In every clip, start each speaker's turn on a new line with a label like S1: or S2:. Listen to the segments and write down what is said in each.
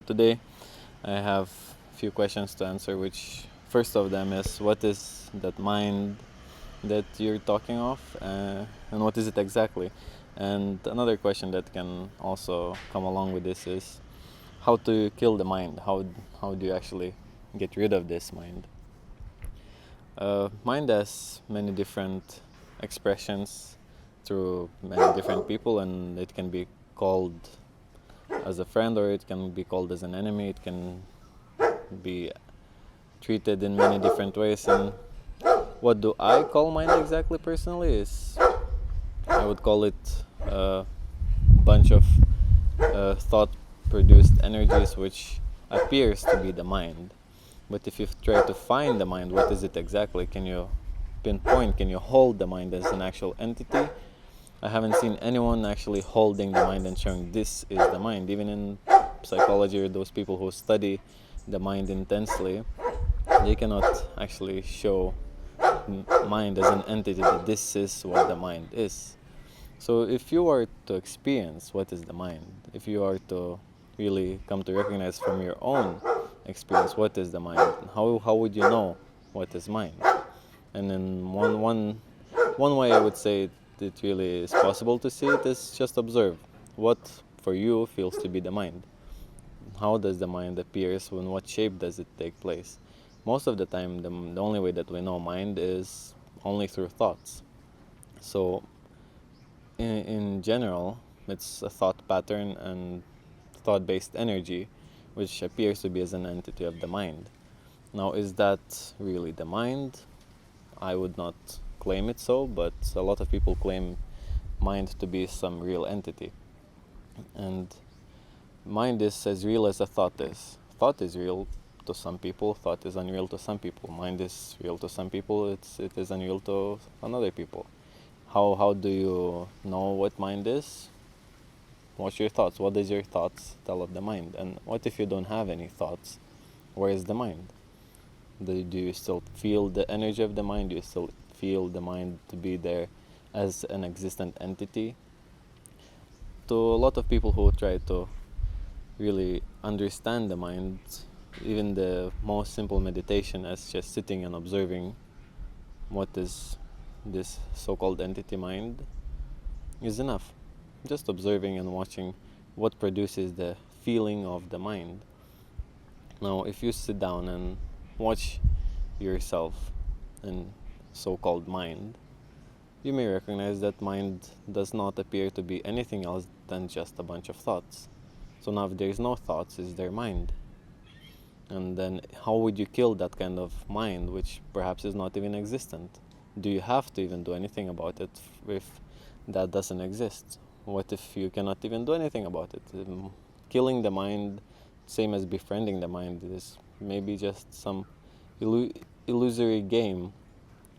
S1: Today, I have a few questions to answer, which first of them is what is that mind that you're talking of, and what is it exactly? And another question that can also come along with this is how to kill the mind. How do you actually get rid of this mind? Mind has many different expressions through many different people, and it can be called as a friend or it can be called as an enemy. It can be treated in many different ways. And what do I call mind exactly personally is I would call it a bunch of thought produced energies which appears to be the mind. But if you try to find the mind, what is it exactly? Can you pinpoint, can you hold the mind as an actual entity? I haven't seen anyone actually holding the mind and showing this is the mind. Even in psychology, or those people who study the mind intensely, they cannot actually show mind as an entity that this is what the mind is. So if you are to experience what is the mind, if you are to really come to recognize from your own experience what is the mind, how would you know what is mind? And then one way I would say it really is possible to see it is just observe what for you feels to be the mind. How does the mind appears? In what shape does it take place? Most of the time, the only way that we know mind is only through thoughts. So in general, it's a thought pattern and thought-based energy which appears to be as an entity of the mind. Now, is that really the mind? I would not claim it so, but a lot of people claim mind to be some real entity. And mind is as real as a thought is. Thought is real to some people, thought is unreal to some people. Mind is real to some people, it is unreal to another people. How do you know what mind is? What's your thoughts? What does your thoughts tell of the mind? And what if you don't have any thoughts? Where is the mind? Do you still feel the energy of the mind? Do you still feel the mind to be there as an existent entity? To a lot of people who try to really understand the mind, even the most simple meditation as just sitting and observing what is this so-called entity mind is enough. Just observing and watching what produces the feeling of the mind. Now, if you sit down and watch yourself in so-called mind, you may recognize that mind does not appear to be anything else than just a bunch of thoughts. So now if there is no thoughts, is there mind? And then how would you kill that kind of mind which perhaps is not even existent? Do you have to even do anything about it if that doesn't exist? What if you cannot even do anything about it? Killing the mind, same as befriending the mind, is maybe just some illusory game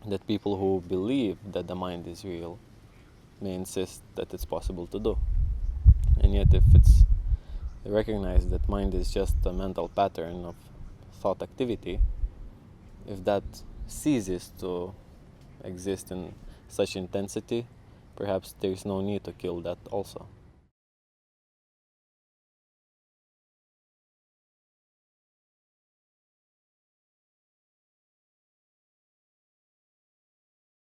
S1: that people who believe that the mind is real may insist that it's possible to do. And yet if it's recognized that mind is just a mental pattern of thought activity, if that ceases to exist in such intensity, perhaps there's no need to kill that also.